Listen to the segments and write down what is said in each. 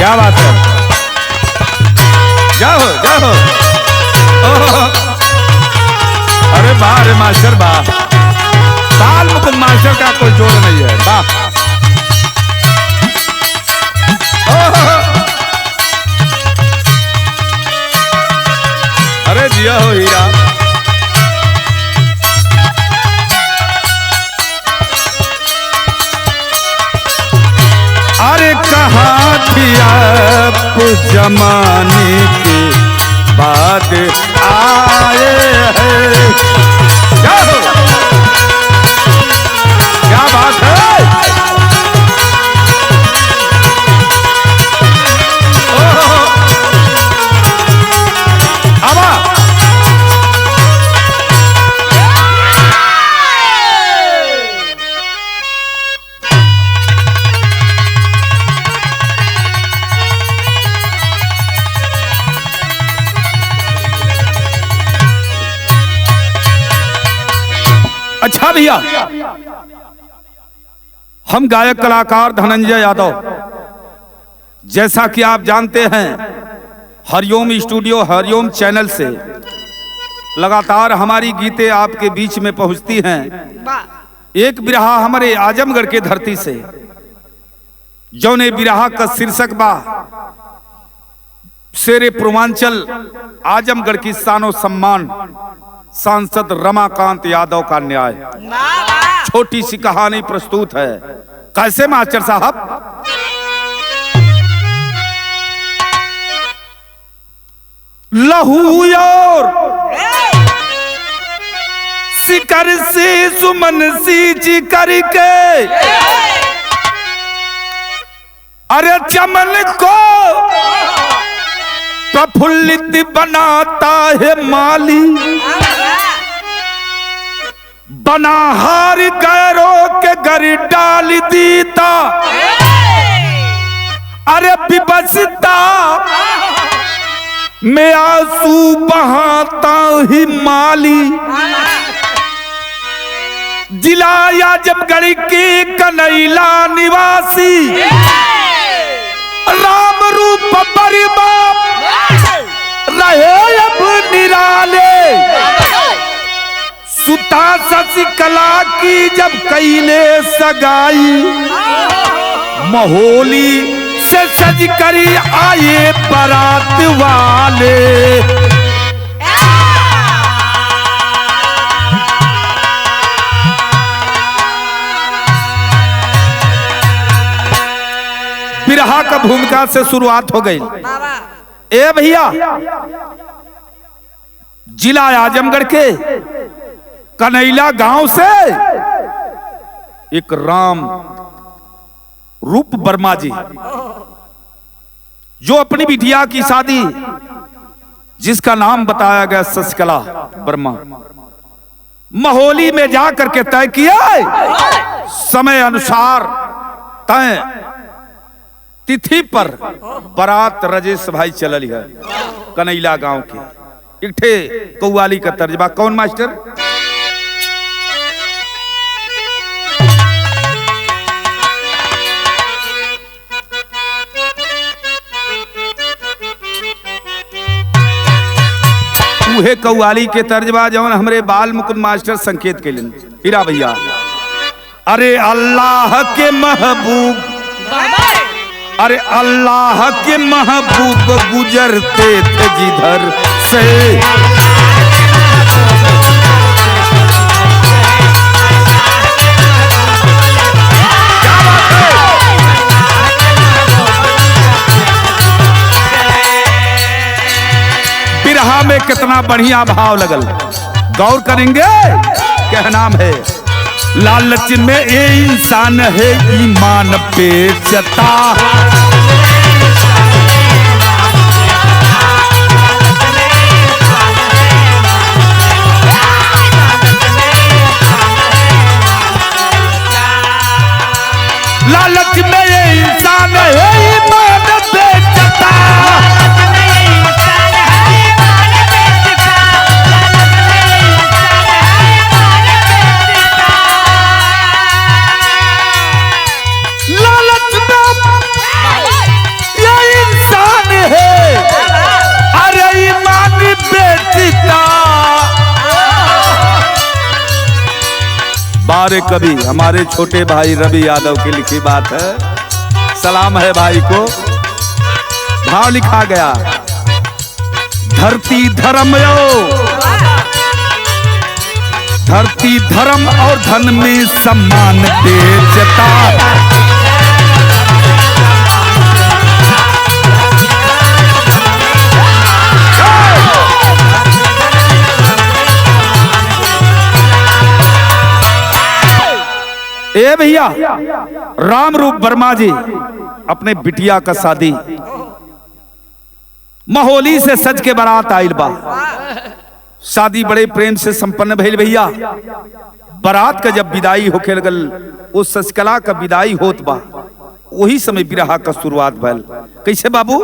क्या बात है, जाओ जाओ। अरे वाह रे मास्टर वाह, बाल मुकुंद मास्टर का कोई जोड़ नहीं है, वाह। अरे जिया हो हीरा। अरे कहाँ थी आप जमाने के बाद आए हैं, क्या हो, क्या बात है। आवा अच्छा भैया, हम गायक कलाकार धनंजय यादव, जैसा कि आप जानते हैं हरिओम स्टूडियो हरिओम चैनल से लगातार हमारी गीतें आपके बीच में पहुंचती हैं। एक बिरहा हमारे आजमगढ़ के धरती से, जौने बिरहा का शीर्षक बा शेरे पूर्वांचल आजमगढ़ की शान और सम्मान, सांसद रमाकांत यादव का न्याय। छोटी सी कहानी प्रस्तुत है। कैसे मास्टर साहब? लहू और शिकर से सुमन सींच करके अरे चमन को प्रफुल्लित बनाता है माली, बना हार गैरों के घर डाल दीता अरे विवशता में आंसू बहाता ही माली। जिला आजमगढ़ के कनैला निवासी राम रूप परिबाप रहे अब निराले, सुता शशिकला की जब कैले सगाई, महोली से सज कर आए बारात वाले। बिरहा का भूमिका से शुरुआत हो गई। ए भैया, जिला आजमगढ़ के कनैला गांव से एक राम रूप वर्मा जी, जो अपनी बिटिया की शादी, जिसका नाम बताया गया शशिकला वर्मा, महोली में जाकर के तय किया। समय अनुसार तय तिथि पर बारात राजेश भाई चलल है कनैला गांव के। एक ठे कौवाली का तर्जबा। कौन मास्टर? उहे कव्वाली के तर्जबा जौन हमरे बाल मुकुंद मास्टर संकेत के लिए। हीरा भैया, अरे अल्लाह के महबूब, अरे अल्लाह के महबूब गुजरते थे जिधर से, बिरहा में कितना बढ़िया भाव लगल, गौर करेंगे। क्या नाम है? लालच में ये इंसान है ईमान बेचता, लालच में ये इंसान है ईमान बेचता, लालच में ये बारे कवि हमारे छोटे भाई रवि यादव की लिखी बात है। सलाम है भाई को। भाव लिखा गया, धरती धर्म धरती धर्म और धन में सम्मान बेचता। ए भैया, राम रूप वर्मा जी अपने बिटिया का शादी महोली से सज के बारात आइल बा। शादी बड़े प्रेम से संपन्न भइल भैया। बारात का जब विदाई होके लगल, उस शशिकला का विदाई होत बा, वही समय विरह का शुरुआत भइल। कैसे बाबू?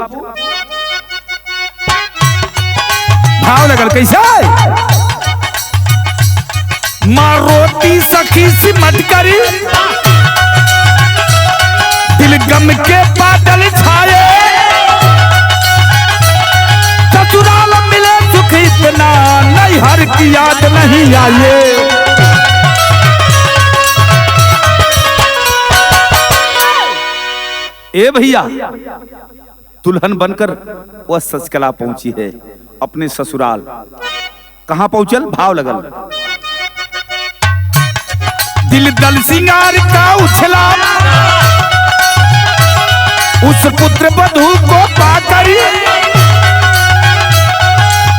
भाव लगल कैसे? माँ रोती सखी सिमट करी, दिल गम के बादल छाए, ससुराल मिले सुख इतना, नैहर की याद नहीं आए। ए भैया, दुल्हन बनकर वह शशिकला पहुंची है अपने ससुराल। कहां पहुंचल? भाव लगल, दिल दल सिंगार का उछला, उस पुत्र वधू को पाकर,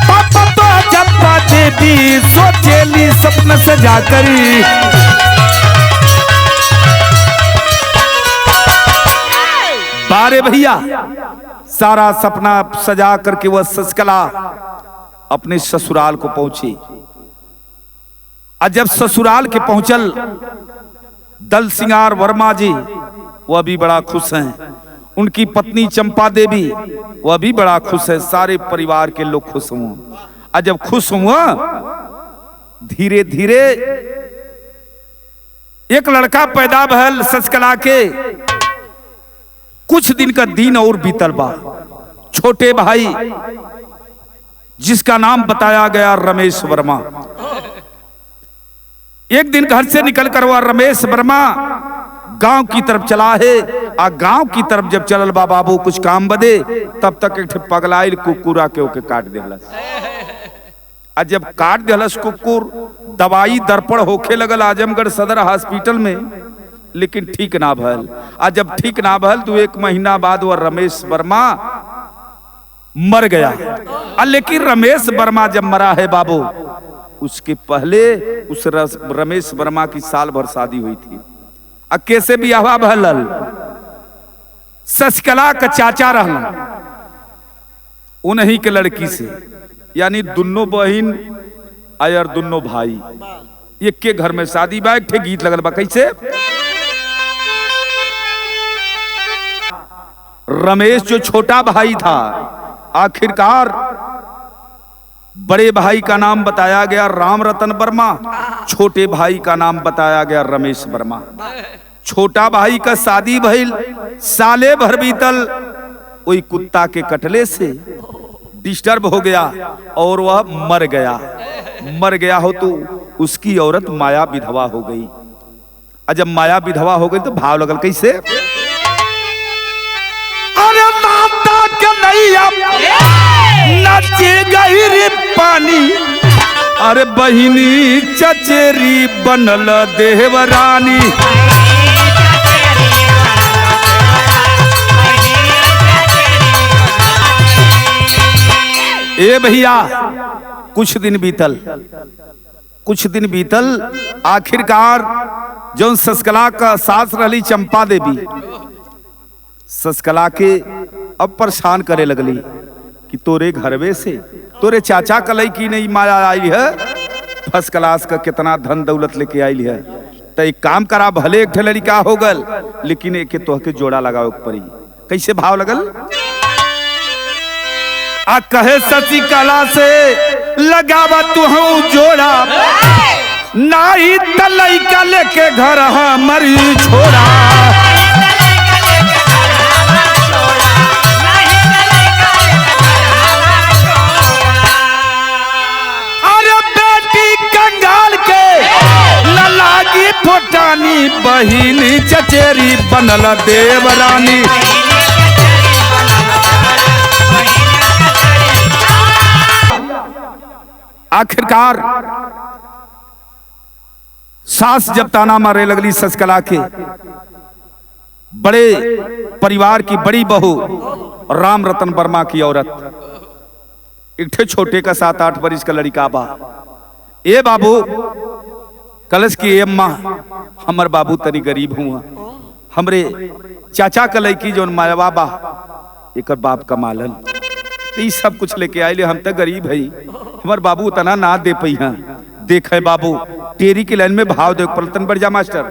पापा तो जप्पा देवी सोचेली सपन सजा करी। बारे भैया, सारा सपना सजा करके वह शशिकला अपने ससुराल को पहुंची। और जब ससुराल के पहुंचल, दल सिंगार वर्मा जी वह भी बड़ा खुश हैं, उनकी पत्नी चंपा देवी वह भी बड़ा खुश है, सारे परिवार के लोग खुश हुए। और जब खुश हुआ, धीरे धीरे एक लड़का पैदा भल शशिकला के। कुछ दिन का दिन और बीतल बा। छोटे भाई जिसका नाम बताया गया रमेश वर्मा, एक दिन घर से निकलकर वह रमेश वर्मा गांव की तरफ चला है। आ गांव की तरफ जब चलल बा बाबू कुछ काम बदे, तब तक एक पगलाइल कुकुरा के ओके काट देहलस। आ जब काट देहलस कुकुर, दवाई दर्पण होखे लगल आजमगढ़ सदर हॉस्पिटल में, लेकिन ठीक ना भल। आ जब ठीक ना भल तो 1 महीना बाद वह रमेश वर्मा मर गया। लेकिन रमेश वर्मा जब मरा है बाबू, उसके पहले उस रमेश वर्मा की साल भर शादी हुई थी। कैसे भी हवा भलल, शशिकला का चाचा रहला, उन्हीं के लड़की से, यानी दोनों बहन और दोनों भाई एक के घर में शादी बा। एक ठे गीत लगल बा, कैसे? रमेश जो छोटा भाई था, आखिरकार बड़े भाई का नाम बताया गया राम रतन वर्मा, छोटे भाई का नाम बताया गया रमेश वर्मा। छोटा भाई का शादी भइल, साले भर बीतल, वही कुत्ता के कटले से डिस्टर्ब हो गया और वह मर गया। मर गया हो तो उसकी औरत माया विधवा हो गई। और जब माया विधवा हो गई तो भाव लगल कैसे? अरे नाता के नैया नचे गई रे पानी, अरे बहिनी चचेरी बनल देवरानी। ए भैया, कुछ दिन बीतल, आखिरकार जो शशिकला का सास रही चंपा देवी, शशिकला के अब परेशान करे लगली कि तोरे घरवे से तोरे चाचा का लड़की नहीं माया आई है, फर्स्ट क्लास का कितना धन दौलत लेके आई है, तो एक काम करा, भले एक लड़का हो गल, लेकिन एक तोहके जोड़ा लगाओ पड़ी। कैसे भाव लगल? आ कहे शशिकला से लगावा तू जोड़ा, नाई तलई का लेके घर हमारी छोड़ा। अरे बेटी कंगाल के न लागी मटानी बहिनी चचेरी बनल देवरानी। आखिरकार सास जब ताना मारे लगली शशिकला के, बड़े परिवार की बड़ी बहू राम रतन वर्मा की औरत, एक छोटे का 7-8 वर्ष का लड़का बा। ए बाबू कलश की अम्मा हमर बाबू तनी गरीब हुआ, हमरे चाचा का लड़की जो माया बा एक बाप कमालन, तो सब कुछ लेके आये, हम तो गरीब है, हमार बाबू उतना ना दे पई हैं। देखे बाबू टेरी की लाइन में भाव दे पलटन बढ़ जा मास्टर।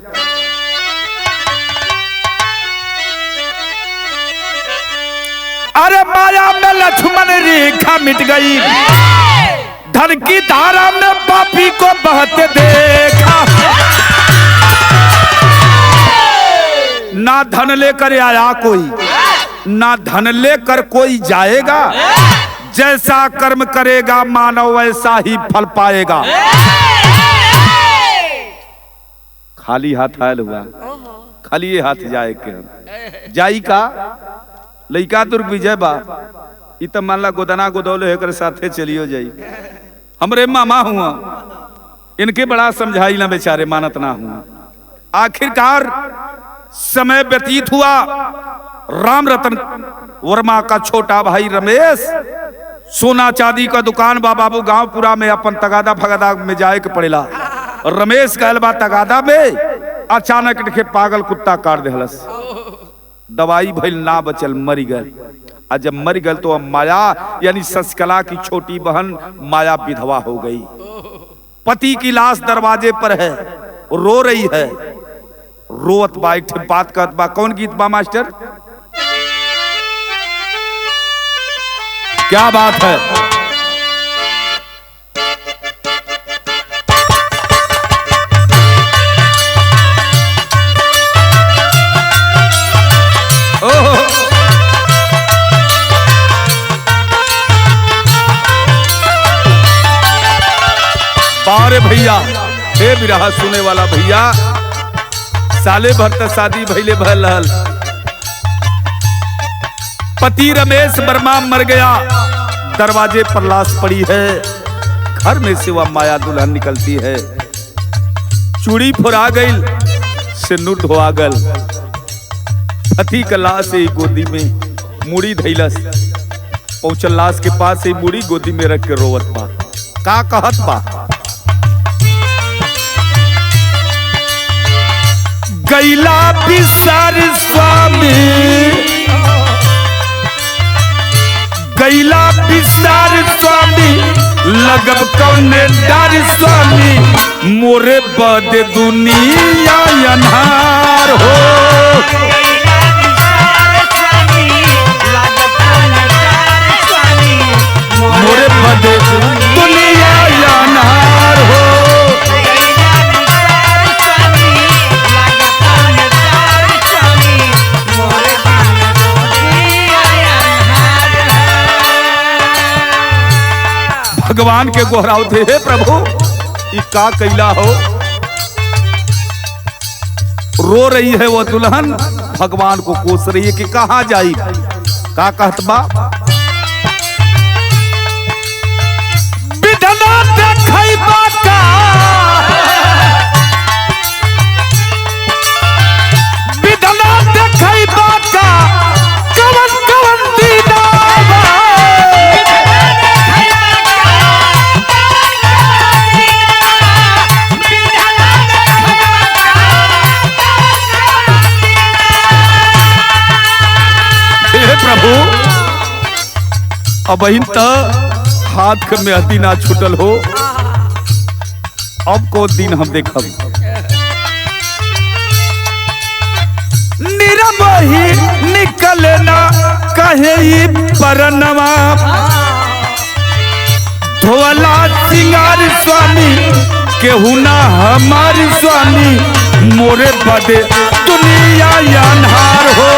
अरे माया में लक्ष्मण रेखा मिट गई, धन की धारा में पापी को बहते देखा। ना धन लेकर आया कोई, ना धन लेकर कोई जाएगा, जैसा कर्म करेगा मानव वैसा ही फल पाएगा। खाली हाथ आयल हुआ, खाली हाथ जाए के जाई का लइका दुर्विजय बा, इ त मान ला गोदना गोदौले कर साथे चलियो जाई। हमरे मामा हुआ, इनके बड़ा समझाई ना, बेचारे मानत ना हुआ। आखिरकार समय व्यतीत हुआ, राम रतन वर्मा का छोटा भाई रमेश सोना चांदी का दुकान बा बाबू गांवपुरा में, अपन तगादा फगादा में जाए के पड़ेला। रमेश कहल बा तगादा में, अचानक देखे पागल कुत्ता काट देहलस, दवाई भइल ना बचल, मरी गल। और जब मर गल तो अब माया यानी शशिकला की छोटी बहन माया विधवा हो गई। पति की लाश दरवाजे पर है, रो रही है, रोत बा, एक बात कहत बा। कौन गीत बा मास्टर? क्या बात है? बारे भैया, हे बिरहा सुने वाला भैया, साले भर तक शादी भइले भल रहल, पति रमेश वर्मा मर गया, दरवाजे पर लाश पड़ी है, घर में से वह माया दुल्हन निकलती है, चूड़ी फुरा गई, सिंदूर धोआ गल, पति का लाश ही गोदी में मुड़ी धैलस, पहुंचल लाश के पास ही मुड़ी गोदी में रख के रोवत बा। का कहत बा? गैला बिसार स्वामी, गैला बिसार स्वामी, लगब कौने डार स्वामी, मोरे बद दुनिया अन्हार हो। मोरे बद दुनिया अन्हार हो। भगवान के गोहराव थे, हे प्रभु ये का कैला हो? रो रही है वो दुल्हन, भगवान को कोस रही है कि कहां जाई। का कहत बा? बिधना देखई बाका, बिधना देखई बाका, कवन कवन दीदा प्रभु। अब त हाथ के में हदी ना छूटल हो, अब को दिन हम देखब। निरमही निकले ना कहे परनवा, धोला सिंगार स्वामी, केहू ना हमारी स्वामी, मोरे बदे दुनिया अन्हार हो।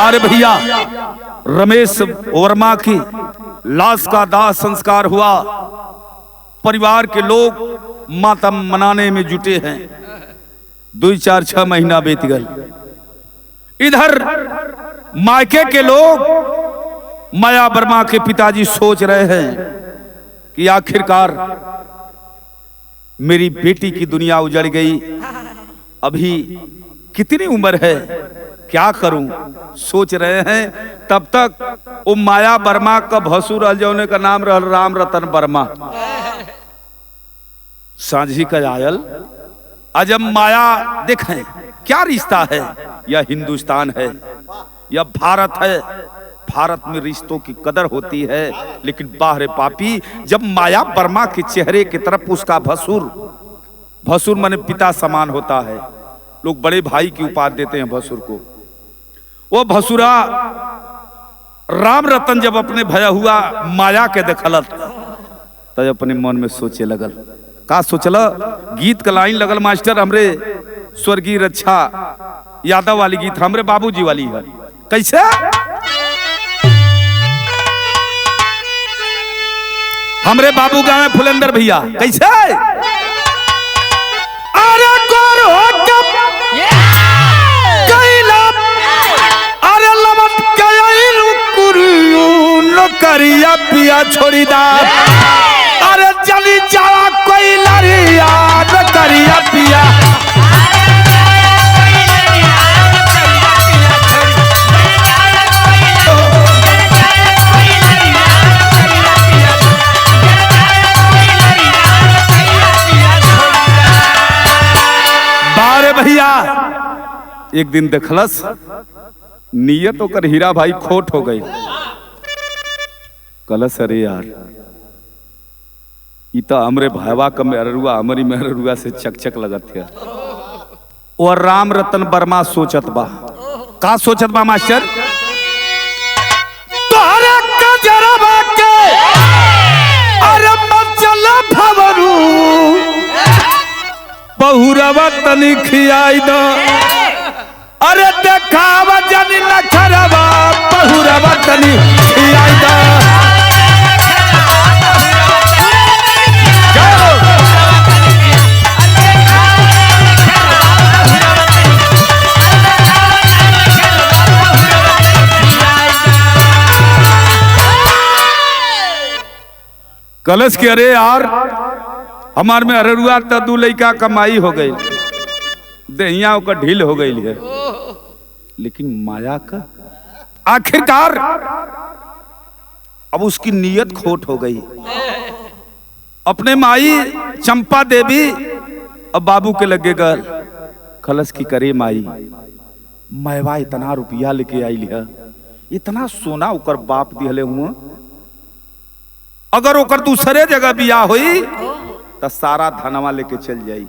बारे भैया, रमेश वर्मा की लाश का दाह संस्कार हुआ। परिवार के लोग मातम मनाने में जुटे हैं। 2-4-6 महीना बीत गए। इधर मायके के लोग माया वर्मा के पिताजी सोच रहे हैं कि आखिरकार मेरी बेटी की दुनिया उजड़ गई, अभी कितनी उम्र है, क्या करूं, सोच रहे हैं। तब तक वो माया वर्मा का भसुर अलजौने का नाम रहल राम रतन वर्मा सांझी का आयल। अजब माया देखें क्या रिश्ता है, यह हिंदुस्तान है, यह भारत है। भारत में रिश्तों की कदर होती है, लेकिन बाहरे पापी, जब माया वर्मा के चेहरे की तरफ उसका भसुर माने पिता समान होता है, लोग बड़े भाई की उपाधि देते हैं भसुर को। वो भसुरा राम रतन जब अपने भया हुआ माया के देखलत तब अपने मन में सोचे लगल, का सोचल, गीत का लाइन लगल मास्टर, हमरे स्वर्गीय रक्षा यादव वाली गीत हमरे बाबूजी वाली है। कैसे? हमरे बाबू गाँव में फुलंदर भैया, कैसे? अरे गोर हो करिया पिया छोड़ी दा, अरे चली जावा कोई लड़िया न करिया पिया। बारे भैया एक दिन देखलस नियत होकर हीरा भाई खोट हो गई। कलस अरे यार इता हमरे भाईवा का मेहरुआ हमारी मेहरुआ से चकचक लगत है। और राम रतन वर्मा सोचत बा, का सोचत बा मास्टर, तोहरे कजरवा के अरे मचल भवरू बहुरवा तनी खियाई दो, अरे देखावा जनी नखरवा बहुरवा तनी खियाई दो। कलश के अरे यार हमार में अररुआ तदू लइका कमाई हो गई, दहिया का ढील हो गई है, लेकिन माया का आखिरकार अब उसकी नीयत खोट हो गई। अपने माई चंपा देवी अब बाबू के लगे गल। कलश की करे माई, मैवा इतना रुपया लेके आई लिया, इतना सोना उकर बाप दिहले हुआ, अगर ओकर दूसरे जगह बियाह हुई तो सारा धनवा लेके चल जाई।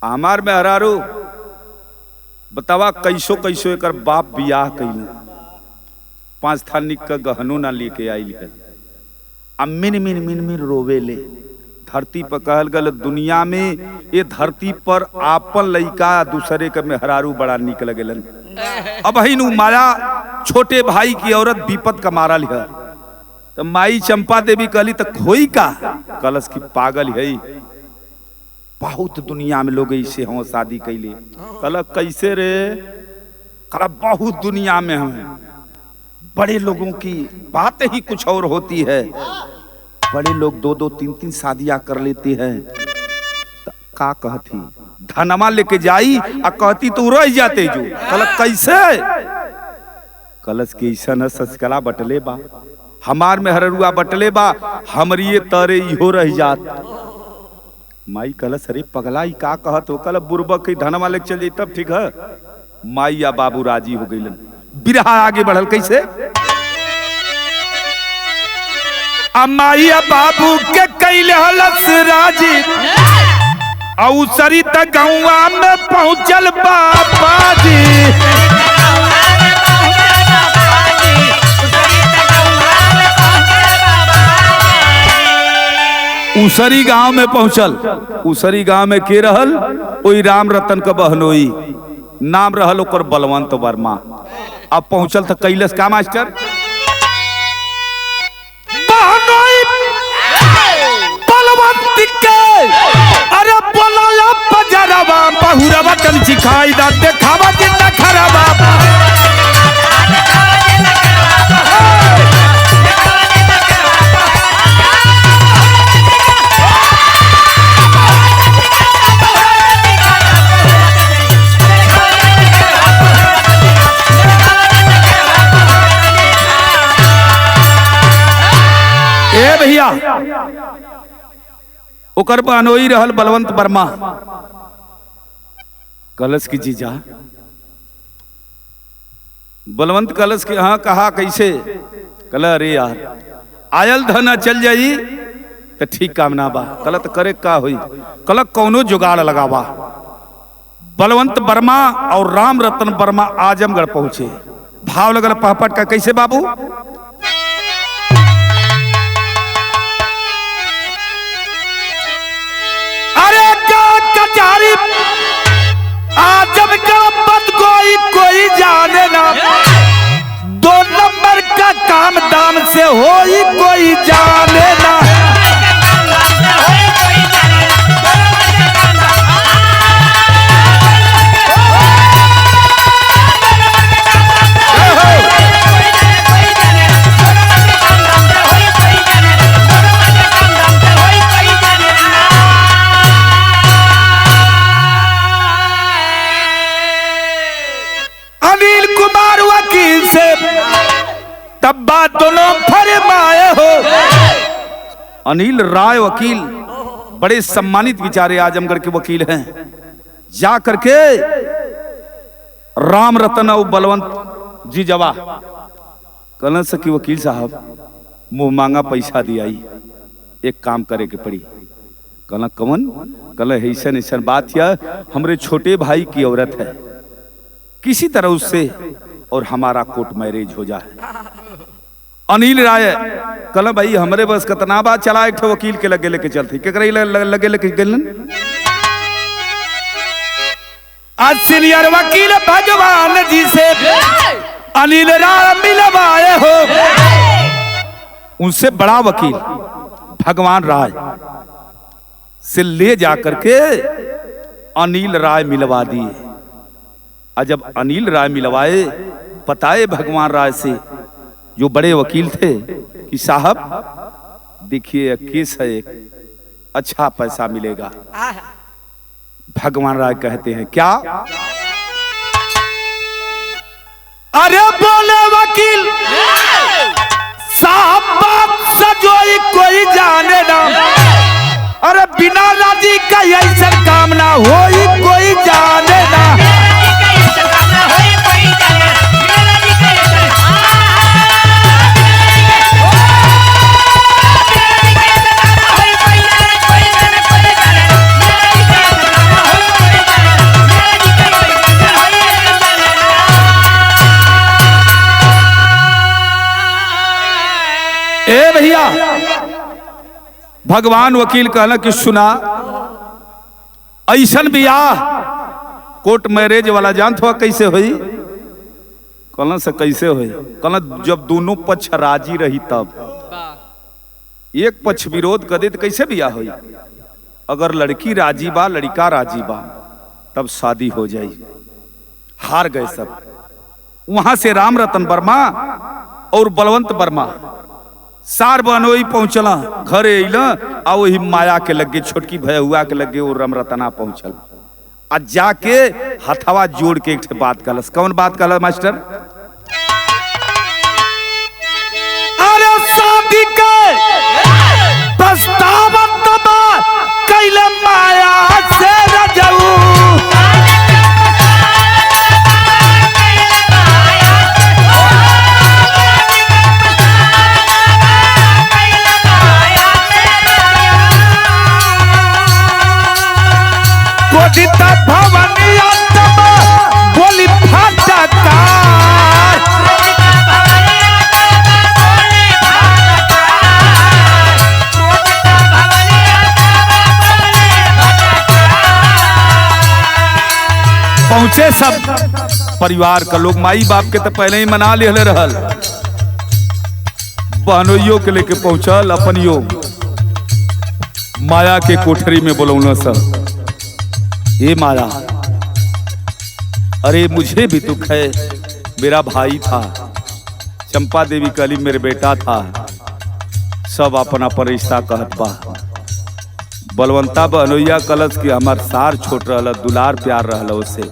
हमार में हरारू बतावा कैसो कैसो एकर बाप बियाह कैला, 5 थानिक का गहनो ना लेके आई है। अब मिन मिन मिन मिन रोवे ले। धरती पर कहल गल दुनिया में ये धरती पर आपन लइका दूसरे के में हरारू बड़ा निक लगेलन। अब ही नु माया छोटे भाई की औरत विपत का मारा लिया, तो माई चंपा देवी कहली तो खोई का, कलश की पागल है, बहुत दुनिया में लोग इसे हम शादी कैले। कल कैसे रे, कल बहुत दुनिया में हम, बड़े लोगों की बात ही कुछ और होती है, बड़े लोग 2-2 3-3 शादियां कर लेते हैं। का कहती धनमा लेके जाई आ कहती तो रह जाते जो। कल कैसे, कलश के ऐसा न सचकला बटले बा, हमार में हररुआ बटले बा, हमरिए तरे इहो रह जात। माई कलश अरे पगलाई का कहत हो, कल बुरबक के धनमा लेके चल जाई तब ठीक है। माई या बाबू राजी हो गईलन। बिरहा आगे बढ़ल कैसे, माई या बाबू के कैले हलस राजी, औसरी तक गौवा में पहुंचल बाबा जी। उसरी गांव में पहुंचल। उसरी गांव में के रहल, ओई राम रतन का बहनोई, नाम रहल ओकर बलवंत वर्मा। अब पहुंचल तो कैलस का मास्टर बलवंत के अरे बोला बजरवा बहुरवा तन सिखाई दा देखावा जिंदा खराबा ए भैया ओकर बहनोई रहल बलवंत वर्मा कलश की जीजा बलवंत कलश के हाँ कहा कैसे कल अरे यार आयल धन चल जाई तो ठीक काम ना बा कल तो करे का हुई कल कौनो जुगाड़ लगावा बलवंत वर्मा और राम रतन वर्मा आजमगढ़ पहुंचे भाव लगल पहपट का कैसे बाबू आजमगढ़ बंद कोई जाने ना 2 नंबर का काम दाम से हो ही कोई जाने ना तब बात दोनों फरमाए हो अनिल राय वकील बड़े सम्मानित विचारे आजमगढ़ के वकील हैं जा करके राम रतन और बलवंत जी जवा कल सकी वकील साहब मुंह मांगा पैसा दिया एक काम करे के पड़ी कल कवन कल ऐसा ऐसा बात या हमरे छोटे भाई की औरत है किसी तरह उससे और हमारा कोर्ट मैरिज हो जाए अनिल राय कल भाई हमरे बस कतना बात चला एक वकील के लगे लेके चलती लगे लेके गलन आज सीनियर वकील भगवान जी से अनिल राय मिलवाए हो उनसे बड़ा वकील भगवान राय से ले जाकर के अनिल राय मिलवा दिए और जब अनिल राय मिलवाए बताए भगवान राय से जो बड़े वकील थे कि साहब देखिए केस है एक अच्छा पैसा मिलेगा भगवान राय कहते हैं क्या अरे बोले वकील साहब बात सजोई कोई जाने ना अरे बिना राजी का ऐसा काम ना होई कोई जाने ना ए भैया भगवान वकील कहना कि सुना ऐसन बियाह कोर्ट मैरिज वाला जानत हुआ कैसे हुई कहना से कैसे हुई कहना जब दोनों पक्ष राजी रही तब एक पक्ष विरोध कर दे तो कैसे बियाह हुई अगर लड़की राजी बा लड़का राजी बा तब शादी हो जाई हार गए सब वहां से राम रतन वर्मा और बलवंत वर्मा सार बनोई पहुंचला घरे अइला आ वही माया के लगे छोटकी भैया के लगे वो रमरतना पहुंचल आ जाके हथवा जोड़ के एक बात कहलस कौन बात कहला मास्टर अरे शादी के प्रस्ताव कैले माया से रजऊ भवनिया बोली फाटका पहुंचे सब परिवार का लोग माई बाप के तो पहले ही मना ले रहल, बहनोइयों के लेके पहुंचल अपनियो माया के कोठरी में बोलौना सर। ये माया, अरे मुझे भी दुख है, मेरा भाई था, चंपा देवी कली मेरे बेटा था, सब अपना पर रिश्ता कहत बा। बलवंता बहनोइया कलश की हमार सार छोट रहल, दुलार प्यार रहल उसे।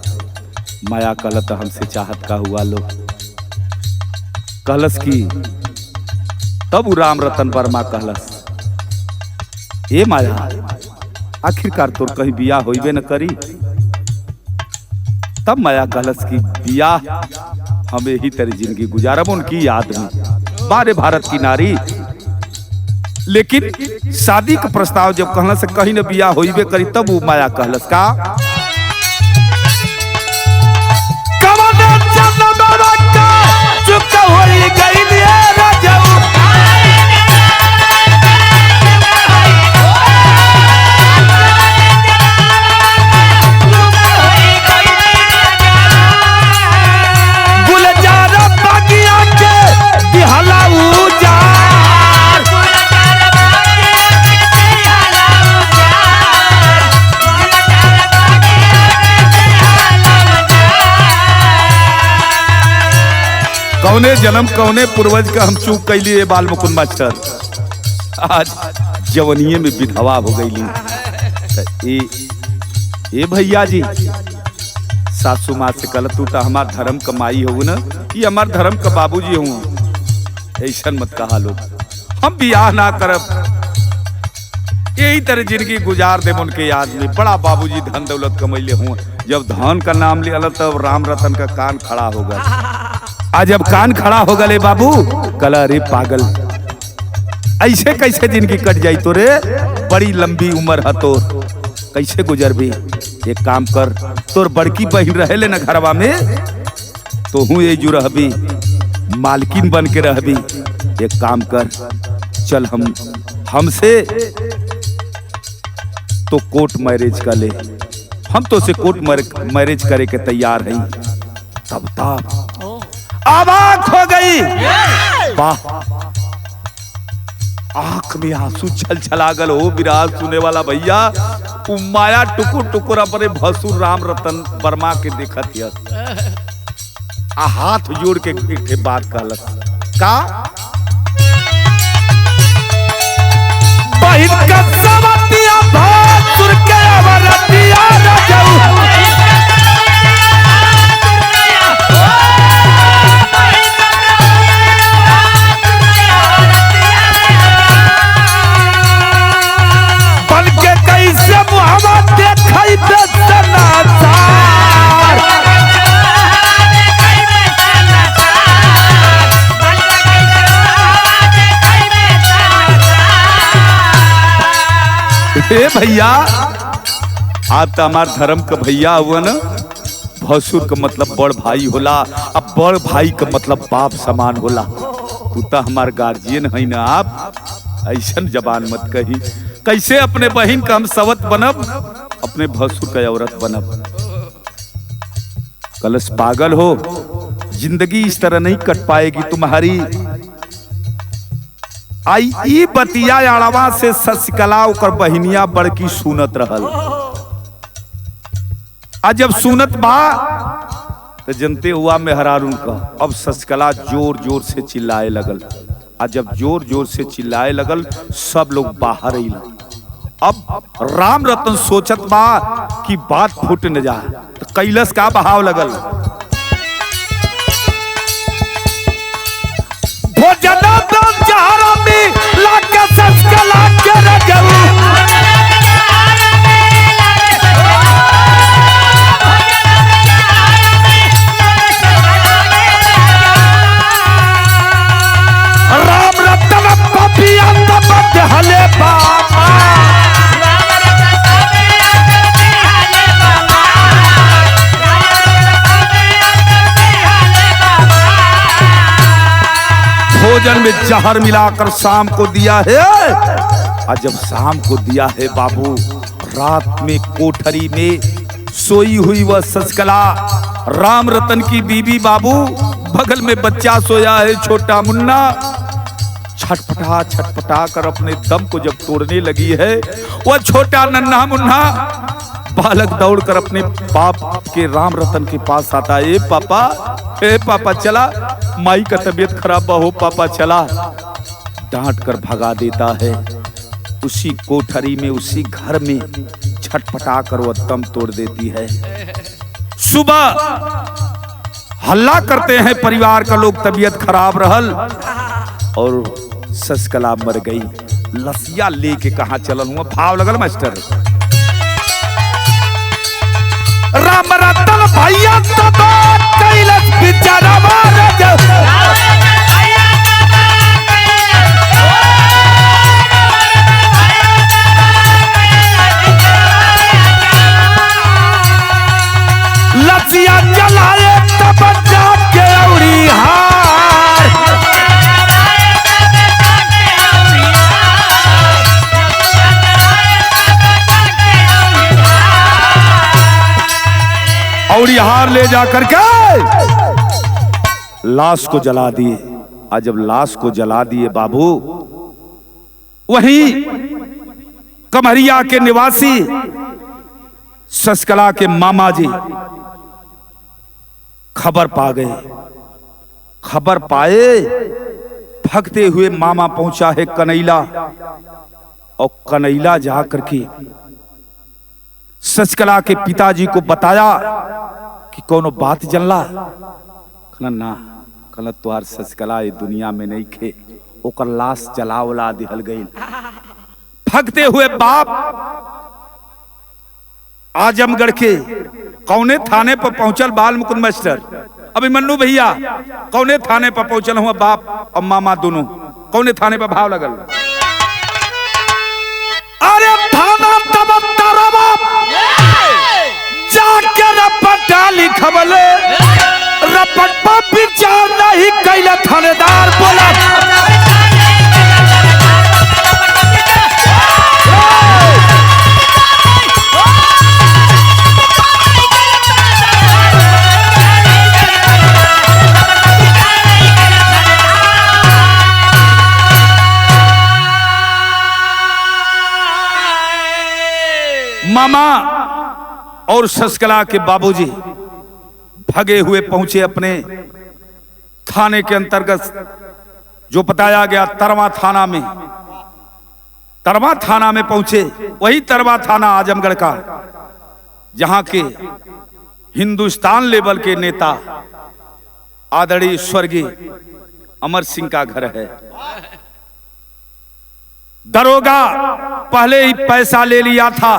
माया कहलत हमसे चाहत का हुआ लो, कलश की तब उ राम रतन वर्मा कहलस, ए माया आखिरकार तोर कहीं बियाह होइबे न करी। तब माया कहलस की बियाह हम यही तेरी जिंदगी गुजारब उनकी याद में, बारे भारत की नारी। लेकिन शादी का प्रस्ताव जब कहला से कहीं न बियाह होइबे करी, तब वो माया कहलस का कौने जन्म कौने पूर्वज का हम चूक कैली बाल मुकुंद मास्टर, आज जवनिये में विधवा हो गई। ए भैया जी सासू माँ से कल तू तो हमार धर्म कमाई हो न, ये हमार धर्म का बाबूजी हूँ, ऐसा मत कहा लोग, हम बियाह ना करब, यही तरह जिंदगी गुजार दे उनके याद में। बड़ा बाबूजी धन दौलत कमैले हूँ, जब धन का नाम लिया तब राम रतन का कान खड़ा हो गया। आज जब कान खड़ा हो गए बाबू, कल अरे पागल ऐसे कैसे जिंदगी कट जाई तो रे, बड़ी लंबी उम्र है तो कैसे गुजर भी। एक काम कर, तोर बड़की बहन रहे ले न घरवा में, तो हूँ ये जो रहबी मालकिन बन के रहबी। एक काम कर, चल हमसे तो कोर्ट मैरिज कर ले, हम तो से कोर्ट मैरिज करे के तैयार हैं। तब अवाक हो गई, वाह आंख में आंसू छल छलागल हो विराज सुने वाला भैया। माया टुकुर टुकुर अपने भसुर राम रतन वर्मा के देखत आ हाथ जोड़ के एक बात कहलस का बहिन का सवतिया भसुर के अवरतिया रजऊ भैया। आप तो हमार धर्म का भैया हुआ ना, भसुर का मतलब बड़ भाई होला, अब बड़ भाई का मतलब बाप समान होला। तू तो हमार गार्जियन है ना, आप ऐसा जबान मत कही। कैसे अपने बहन का हम सवत बनब, अपने भसुर का औरत बनब। कलश पागल हो, जिंदगी इस तरह नहीं कट पाएगी तुम्हारी। आई ई बतिया अड़वा से शशिकला ओकर बहिनिया बड़की सुनत रहल। आज जब सुनत बा तो जनते हुआ मेहरारून का। अब शशिकला जोर जोर से चिल्लाए लगल। आज जब जोर जोर से चिल्लाए लगल, सब लोग बाहर ही। अब राम रतन सोचत बा कि बात फूट न जाए, तो कैलस का बहाव लगल। राम रतन पपिया हले बाबा, भोजन में जहर मिलाकर शाम को दिया है। और जब शाम को दिया है बाबू, रात में कोठरी में सोई हुई वह शशिकला राम रतन की बीबी बाबू, बगल में बच्चा सोया है छोटा मुन्ना। छटपटा छटपटा कर अपने दम को जब तोड़ने लगी है, वह छोटा नन्हा मुन्ना बालक दौड़कर अपने बाप के राम रतन के पास आता है। ए पापा चला, माई का तबीयत खराब हो पापा चला। डांट कर भगा देता है। उसी कोठरी में, उसी घर में छटपटा कर वह दम तोड़ देती है। सुबह हल्ला करते हैं परिवार का लोग, तबीयत खराब रहल और शशिकला मर गई। लसिया लेके कहां चलल हुआ, भाव लगल मास्टर। राम रतन भैया तब कैलस बेचारा लसिया जलाए तब जाके औरी हार। औरी हार ले जाकर के लाश को जला दिए। आज जब लाश को जला दिए बाबू, वहीं कमरिया के निवासी शशिकला के मामा जी खबर पा गए। खबर पाए, भागते हुए मामा पहुंचा है कनैला, और कनैला जाकर के शशिकला के पिताजी को बताया कि कोनो बात जनला। कहना ना, कहना तुहार शशिकला ये दुनिया में नहीं खे, ओकर लाश जलावला दिहल गई। भागते हुए बाप आजमगढ़ के कौने थाने पर पहुंचल बाल मुकुंद मास्टर, अभिमन्यु भैया कौने थाने पर पहुंचल हुआ बाप और मामा दोनों। कौने थाने पर भाव लगल, अरे थाना तब तरवा जाके रपट लिखवले, रपट पर विचार नहीं कैला थानेदार बोला। मामा और शशिकला के बाबूजी भगे हुए पहुंचे अपने थाने के अंतर्गत, जो बताया गया तरवा थाना में। तरवा थाना में पहुंचे, वही तरवा थाना आजमगढ़ का, जहां के हिंदुस्तान लेवल के नेता आदरणीय स्वर्गीय अमर सिंह का घर है। दरोगा पहले ही पैसा ले लिया था,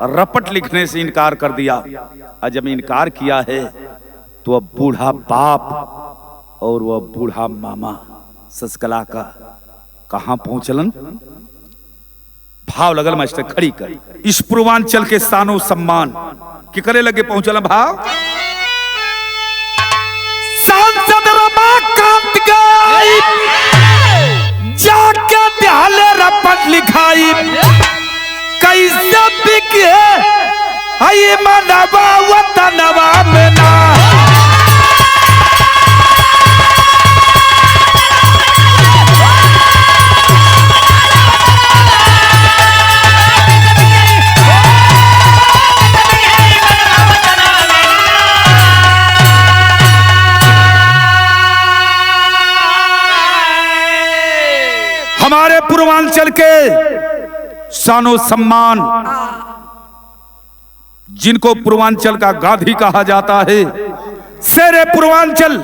रपट लिखने से इनकार कर दिया। और जब इनकार किया है तो अब बूढ़ा बाप और वह बूढ़ा मामा शशिकला का कहां पहुंचलन। भाव लगल मास्टर खड़ी कर, इस पूर्वांचल के शानो सम्मान कि करे लगे पहुंचल भाव। सांसद रमाकांत गई जाके दिहाले रपट लिखाई, कैसे बिके है मनवा वतनवा में ना। हमारे पूर्वांचल के शानो सम्मान, जिनको पूर्वांचल का गांधी कहा जाता है, शेरे पूर्वांचल,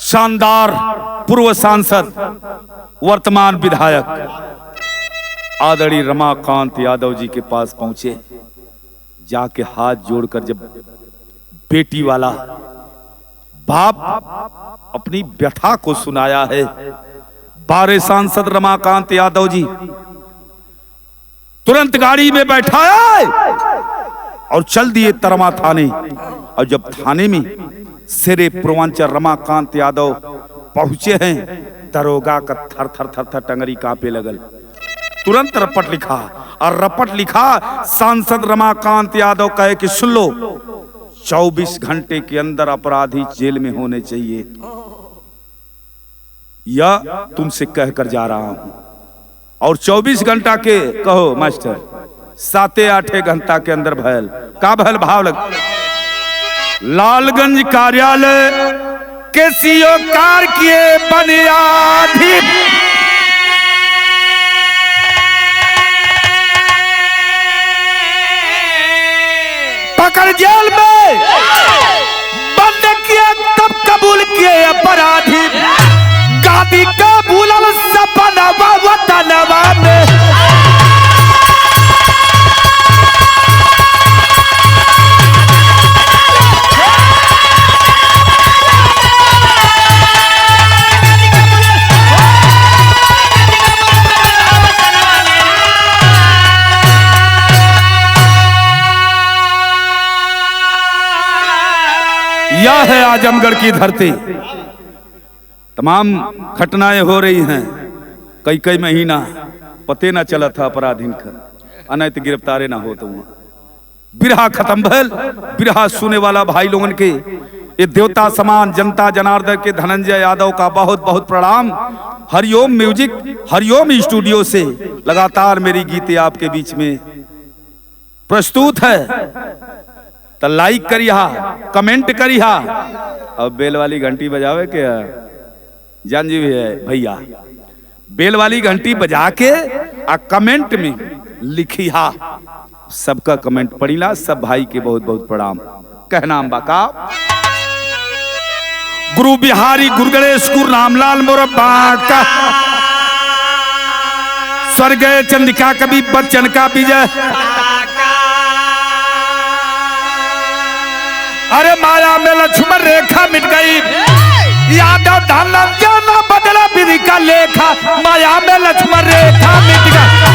शानदार पूर्व सांसद वर्तमान विधायक आदरणीय रमाकांत यादव जी के पास पहुंचे। जाके हाथ जोड़कर जब बेटी वाला बाप अपनी व्यथा को सुनाया है, बारे सांसद रमाकांत यादव जी तुरंत गाड़ी में बैठाया और चल दिए तरवा थाने। और जब थाने में शेरे पूर्वांचल रमाकांत यादव पहुंचे हैं, दरोगा का थर थर थर थर टंगरी कांपे लगल। तुरंत रपट लिखा, और रपट लिखा सांसद रमाकांत यादव कहे कि सुन लो, 24 घंटे के अंदर अपराधी जेल में होने चाहिए, या तुमसे कहकर जा रहा हूं। और 24 घंटा के कहो मास्टर, 7-8 घंटा के अंदर भयल का भयल भाव लग। लालगंज कार्यालय के सीओ कार किए बुनियादी, पकड़ जेल में बंद किए तब कबूल किए अपराधी, गादी का भूलल सपनवा वतनवा में। यह है आजमगढ़ की धरती। तमाम घटनाएं हो रही हैं, कई कई महीना पते ना चला था अपराधीन का, अनैत गिरफ्तारे ना हो तो बिरहा खत्म भल। बिरहा सुने वाला भाई लोगन के ये देवता समान जनता जनार्दन के धनंजय यादव का बहुत बहुत प्रणाम। हरिओम म्यूजिक, हरिओम स्टूडियो से लगातार मेरी गीतें आपके बीच में प्रस्तुत है। तो लाइक करिहा, कमेंट करिहा, अब बेल वाली घंटी बजावे के जान जी भैया, बेल वाली घंटी बजा के आ कमेंट में लिखिहा। सबका कमेंट पढ़िला। सब भाई के बहुत बहुत प्रणाम। कहनाम बाका गुरु बिहारी गुरु गणेश गुरु रामलाल मोरब्बा का, स्वर्ग चंद्रिका कवि बच्चन का विजय। अरे माया में लक्ष्मण रेखा मिट गई, यादव धनंजय न बदला विधि का लेखा, माया में लक्ष्मण रेखा मिट गई।